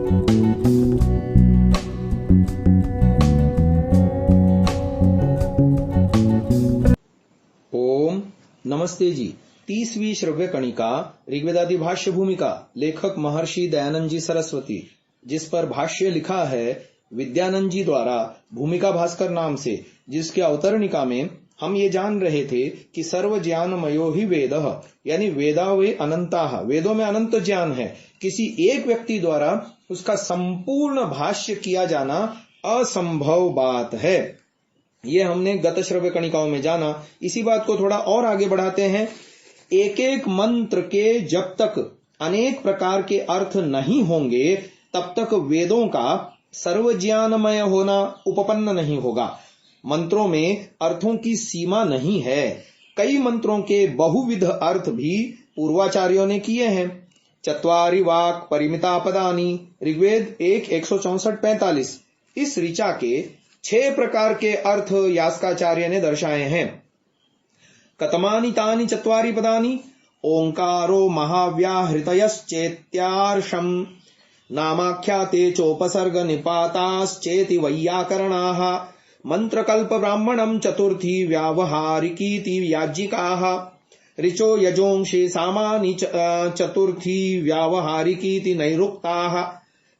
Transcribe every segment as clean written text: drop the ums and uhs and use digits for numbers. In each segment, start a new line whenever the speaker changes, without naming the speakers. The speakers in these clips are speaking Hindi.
ओम नमस्ते जी। 30वीं श्रव्य कणिका ऋग्वेदादि भाष्य भूमिका, लेखक महर्षि दयानंद जी सरस्वती, जिस पर भाष्य लिखा है विद्यानंद जी द्वारा भूमिका भास्कर नाम से, जिसके अवतरणिका में हम ये जान रहे थे कि सर्व ज्ञानमयो ही वेद, यानी वेदा वे अनंता, वेदों में अनंत ज्ञान है। किसी एक व्यक्ति द्वारा उसका संपूर्ण भाष्य किया जाना असंभव बात है। ये हमने गत श्रव्य कणिकाओं में जाना। इसी बात को थोड़ा और आगे बढ़ाते हैं। एक एक मंत्र के जब तक अनेक प्रकार के अर्थ नहीं होंगे तब तक वेदों का सर्वज्ञानमय होना उपपन्न नहीं होगा। मंत्रों में अर्थों की सीमा नहीं है। कई मंत्रों के बहुविध अर्थ भी पूर्वाचार्यों ने किए हैं। चत्वारि वाक् परिमिता पदानि, ऋग्वेद 1:164-45। इस ऋचा के 6 प्रकार के अर्थ यास्काचार्य ने दर्शाए हैं। कतमानि तानि चत्वारि पदानि, ओंकारो महाव्याहृतयश्चेत्यार्षम्, नामाख्याते चोपसर्ग निपाताश्चेति वैयाकरणाः, मंत्रकल्प ब्राह्मणं चतुर्थी व्यावहारिकीति याज्ञिकाः, ऋचो यजोंषे सामानि चतुर्थी व्यावहारिकीति नैरुक्ताः,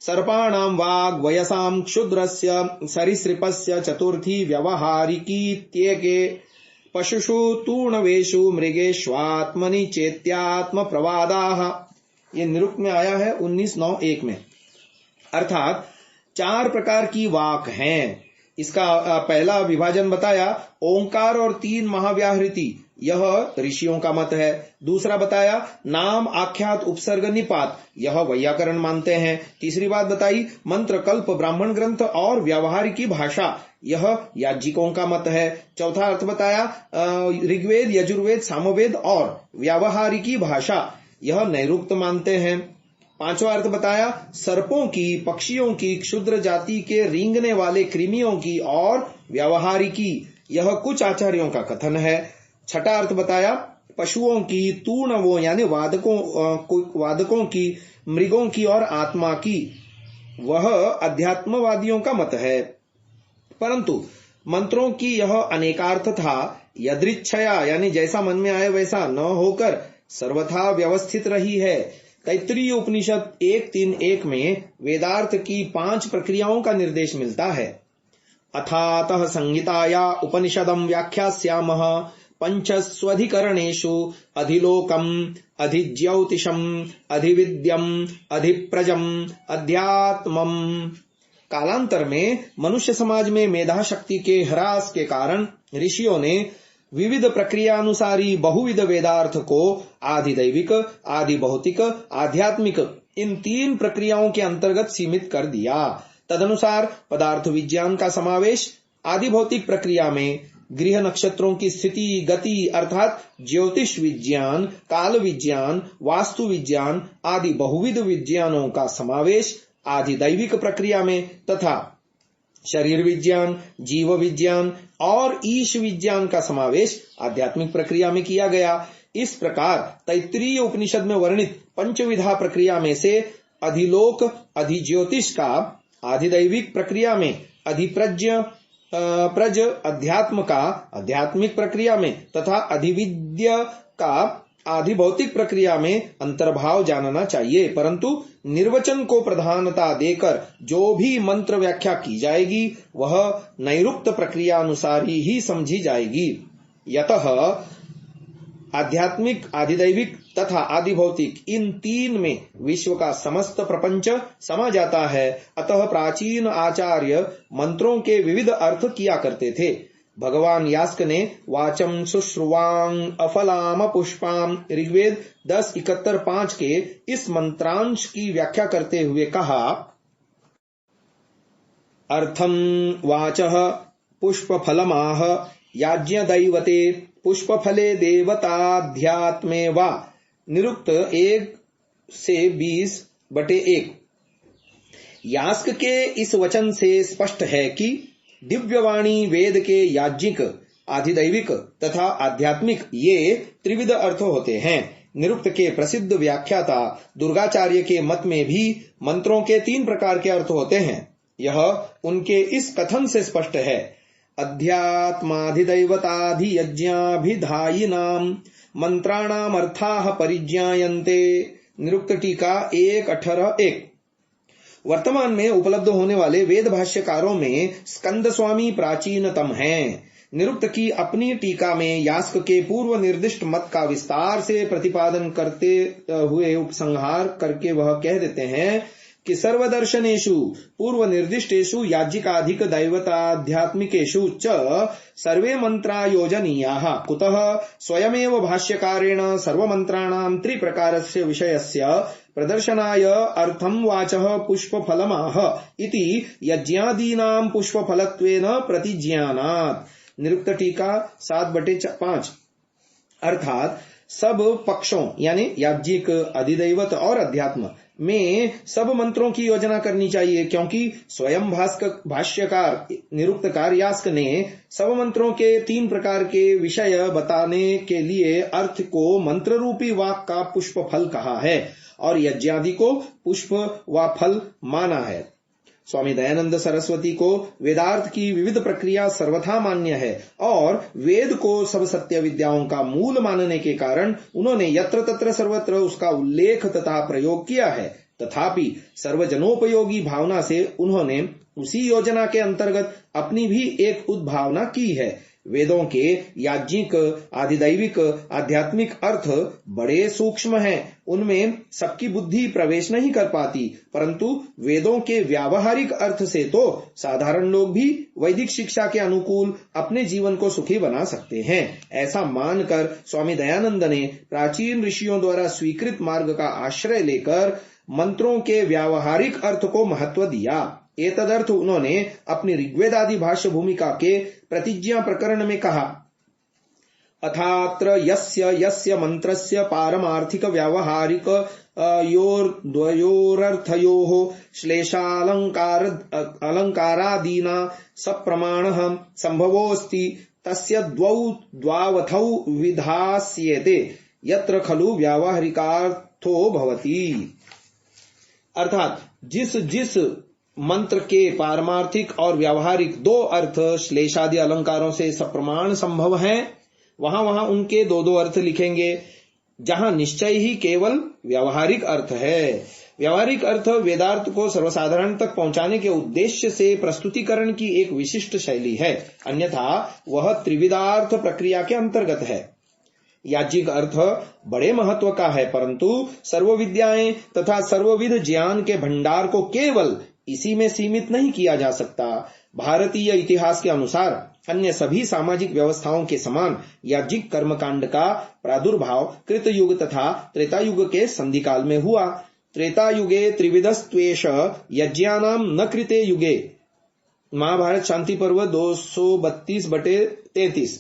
सर्पाणां वाग्वयसां क्षुद्रस्य सरीसृपस्य चतुर्थी व्यावहारिकीत्येके, पशुषु तूर्णवेषु मृगेष्वात्मनि चेत्यात्म प्रवादाः। ये निरुक्त में आया है 19:9-1 में। अर्थात 4 प्रकार की वाक हैं। इसका पहला विभाजन बताया ओंकार और 3 महाव्याहृति, यह ऋषियों का मत है। दूसरा बताया नाम आख्यात उपसर्ग निपात, यह वैयाकरण मानते हैं। तीसरी बात बताई मंत्र कल्प ब्राह्मण ग्रंथ और व्यावहारिकी भाषा, यह याज्ञिकों का मत है। चौथा अर्थ बताया ऋग्वेद यजुर्वेद सामवेद और व्यावहारिकी भाषा, यह नैरुक्त मानते हैं। पांचवा अर्थ बताया सर्पों की, पक्षियों की, क्षुद्र जाति के रेंगने वाले कृमियों की और व्यावहारिकी, यह कुछ आचार्यों का कथन है। छठा अर्थ बताया पशुओं की, तूर्णवों यानी वादकों की, मृगों की और आत्मा की, वह अध्यात्मवादियों का मत है। परंतु मंत्रों की यह अनेकार्थ था, यदृच्छया यानी जैसा मन में आए वैसा न होकर सर्वथा व्यवस्थित रही है। तैत्तिरीय उपनिषद 1:3-1 में वेदार्थ की 5 प्रक्रियाओं का निर्देश मिलता है। अथातः संहिताया उपनिषदं व्याख्यास्यामः पंचस्वधिकरणेषु अधिलोकम, अधिज्योतिषम, अधिविद्यम, अधिप्रजम, अध्यात्मम। कालांतर में मनुष्य समाज में मेधा शक्ति के ह्रास के कारण ऋषियों ने विविध प्रक्रियानुसारी बहुविध वेदार्थ को आधिदैविक, आदि भौतिक, आध्यात्मिक इन 3 प्रक्रियाओं के अंतर्गत सीमित कर दिया। तदनुसार पदार्थ विज्ञान का समावेश आदि भौतिक प्रक्रिया में गृह नक्षत्रों की स्थिति गति अर्थात ज्योतिष विज्ञान, काल विज्ञान, वास्तु विज्ञान आदि बहुविध विज्ञानों का समावेश आधिदैविक प्रक्रिया में तथा शरीर विज्ञान, जीव विज्ञान और ईश विज्ञान का समावेश आध्यात्मिक प्रक्रिया में किया गया। इस प्रकार तैत्तिरीय उपनिषद में वर्णित पंचविधा प्रक्रिया में से अधिलोक, अधिज्योतिष का आधिदैविक प्रक्रिया में, अधिप्रज अध्यात्म का आध्यात्मिक प्रक्रिया में तथा अधिविद्य का आदि भौतिक प्रक्रिया में अंतर्भाव जानना चाहिए। परंतु निर्वचन को प्रधानता देकर जो भी मंत्र व्याख्या की जाएगी वह नैरुक्त प्रक्रिया अनुसार ही समझी जाएगी। यतः आध्यात्मिक, आधिदैविक तथा आदि भौतिक इन 3 में विश्व का समस्त प्रपंच समा जाता है। अतः प्राचीन आचार्य मंत्रों के विविध अर्थ किया करते थे। भगवान यास्क ने वाचम शुश्रुवांग अफलाम पुष्पाम ऋग्वेद 10:71-5 के इस मंत्रांश की व्याख्या करते हुए कहा, अर्थम वाचः पुष्पफलमाह याज्ञ दैवते पुष्पफले देवताध्यात्मे वा। निरुक्त 1:20-1। यास्क के इस वचन से स्पष्ट है कि दिव्यवाणी वेद के याज्ञिक, आधिदैविक तथा आध्यात्मिक ये त्रिविध अर्थ होते हैं। निरुक्त के प्रसिद्ध व्याख्याता दुर्गाचार्य के मत में भी मंत्रों के 3 प्रकार के अर्थ होते हैं। यह उनके इस कथन से स्पष्ट है। अध्यात्माधिदैवताधियज्ञाभिधायिनां मंत्राणाम अर्थाः परिज्ञायन्ते। निरुक्त टीका 1.18.1। वर्तमान में उपलब्ध होने वाले वेद भाष्यकारों में स्कंद स्वामी प्राचीनतम हैं। निरुक्त की अपनी टीका में यास्क के पूर्व निर्दिष्ट मत का विस्तार से प्रतिपादन करते हुए उपसंहार करके वह कह देते हैं कि सर्वदर्शनेषु पूर्व निर्दिष्टेषु याज्ञिकाधिक दैवताध्यात्मिकेषु च सर्वे मंत्रायोजनीयाः। कुतः स्वयमेव भाष्यकारेण सर्वमंत्राणां 3 प्रकारस्य विषयस्य प्रदर्शनाय अर्थं वाचः पुष्पफलमाह इति यज्ञादीनां पुष्पफलत्वेन प्रतिज्ञानात्। निरुक्त टीका 7/5। अर्थात सब पक्षों यानी याज्ञिक, अधिदैवत और अध्यात्म में सब मंत्रों की योजना करनी चाहिए, क्योंकि स्वयं भाष्यकार निरुक्तकार यास्क ने सब मंत्रों के 3 प्रकार के विषय बताने के लिए अर्थ को मंत्र रूपी वाक का पुष्प फल कहा है और यज्ञादि को पुष्प व फल माना है। स्वामी दयानंद सरस्वती को वेदार्थ की विविध प्रक्रिया सर्वथा मान्य है और वेद को सब सत्य विद्याओं का मूल मानने के कारण उन्होंने यत्र तत्र सर्वत्र उसका उल्लेख तथा प्रयोग किया है। तथापि सर्वजनोपयोगी भावना से उन्होंने उसी योजना के अंतर्गत अपनी भी एक उद्भावना की है। वेदों के याज्ञिक, आधिदैविक, आध्यात्मिक अर्थ बड़े सूक्ष्म हैं, उनमें सबकी बुद्धि प्रवेश नहीं कर पाती, परंतु वेदों के व्यावहारिक अर्थ से तो साधारण लोग भी वैदिक शिक्षा के अनुकूल अपने जीवन को सुखी बना सकते हैं। ऐसा मानकर स्वामी दयानंद ने प्राचीन ऋषियों द्वारा स्वीकृत मार्ग का आश्रय लेकर मंत्रों के व्यावहारिक अर्थ को महत्व दिया। एतदर्थ उन्होंने अपनी ऋग्वेदादि भाष्य भूमिका के प्रतिज्ञा प्रकरण में कहा, अथात्र यस्य यस्य मंत्रस्य पारमार्थिक व्यावहारिक योरर्थयोः श्लेषालंकार अलंकारादीना सप्रमाणः संभवोऽस्ति तस्य द्वावथौ विधास्येते यत्र खलु व्यावहारिकार्थो भवति। अर्थात जिस मंत्र के पारमार्थिक और व्यावहारिक 2 अर्थ श्लेषादि अलंकारों से सप्रमाण संभव हैं, वहां उनके 2 अर्थ लिखेंगे। जहां निश्चय ही केवल व्यावहारिक अर्थ है। व्यावहारिक अर्थ वेदार्थ को सर्वसाधारण तक पहुंचाने के उद्देश्य से प्रस्तुतिकरण की एक विशिष्ट शैली है, अन्यथा वह त्रिविधार्थ प्रक्रिया के अंतर्गत है। याज्ञिक अर्थ बड़े महत्व का है, परंतु सर्व विद्याएं तथा सर्वविध ज्ञान के भंडार को केवल इसी में सीमित नहीं किया जा सकता। भारतीय इतिहास के अनुसार अन्य सभी सामाजिक व्यवस्थाओं के समान याज्ञिक कर्मकांड का प्रादुर्भाव कृत युग तथा त्रेता युग के संधिकाल में हुआ। त्रेता युगे त्रिविधस्त्वेष यज्ञानाम न कृते युगे। महाभारत शांति पर्व 232/33।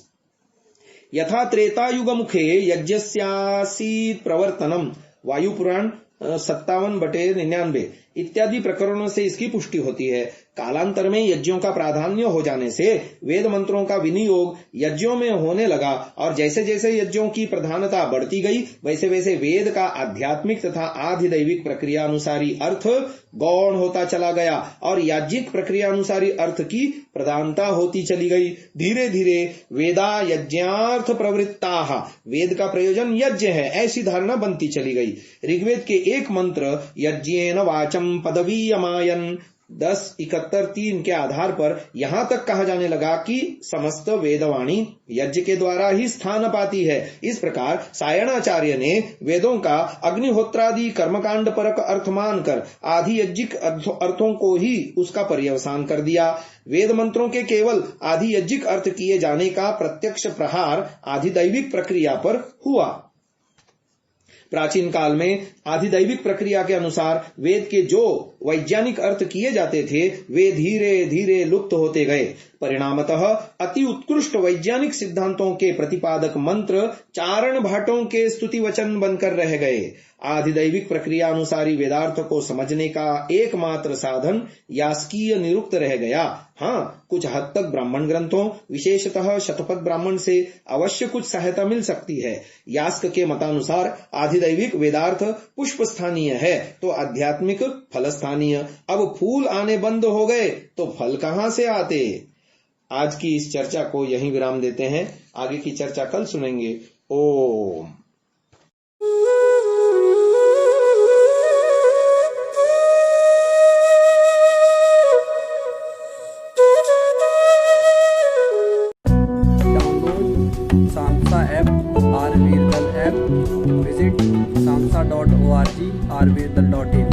यथा त्रेता युग मुखे यज्ञस्यासीत् प्रवर्तनम। वायु पुराण 57/99 इत्यादि प्रकरणों से इसकी पुष्टि होती है। कालांतर में यज्ञों का प्राधान्य हो जाने से वेद मंत्रों का विनियोग यज्ञों में होने लगा और जैसे जैसे यज्ञों की प्रधानता बढ़ती गई वैसे वैसे वेद का आध्यात्मिक तथा आधिदैविक प्रक्रिया अनुसारी अर्थ गौण होता चला गया और याज्ञिक प्रक्रिया अनुसारी अर्थ की प्रधानता होती चली गई। धीरे धीरे वेदा यज्ञार्थ प्रवृत्ताः, वेद का प्रयोजन यज्ञ है, ऐसी धारणा बनती चली गई। ऋग्वेद के एक मंत्र यज्ञेन वाचम पदवीयमायन 10:71-3 के आधार पर यहाँ तक कहा जाने लगा कि समस्त वेदवाणी यज्ञ के द्वारा ही स्थान पाती है। इस प्रकार सायणाचार्य ने वेदों का अग्निहोत्रादि कर्मकांड परक अर्थ मानकर आधि यज्ञिक अर्थों को ही उसका पर्यवसान कर दिया। वेद मंत्रों के केवल आधि यज्ञिक अर्थ किए जाने का प्रत्यक्ष प्रहार आधिदैविक प्रक्रिया पर हुआ। प्राचीन काल में आधिदैविक प्रक्रिया के अनुसार वेद के जो वैज्ञानिक अर्थ किए जाते थे वे धीरे धीरे लुप्त होते गए। परिणामतः अति उत्कृष्ट वैज्ञानिक सिद्धांतों के प्रतिपादक मंत्र चारण भाटों के स्तुति वचन बनकर रह गए। आधिदैविक प्रक्रिया अनुसारी वेदार्थ को समझने का एकमात्र साधन यास्कीय निरुक्त रह गया। हाँ, कुछ हद तक ब्राह्मण ग्रंथों, विशेषतः शतपथ ब्राह्मण से अवश्य कुछ सहायता मिल सकती है। यास्क के मतानुसार आधिदैविक वेदार्थ पुष्प स्थानीय है तो आध्यात्मिक फल स्थानीय। अब फूल आने बंद हो गए तो फल कहाँ से आते। आज की इस चर्चा को यहीं विराम देते हैं, आगे की चर्चा कल सुनेंगे। ओम।
सामसा ऐप, आरवीरदल ऐप, विजिट samsa.org, rvirdal.in।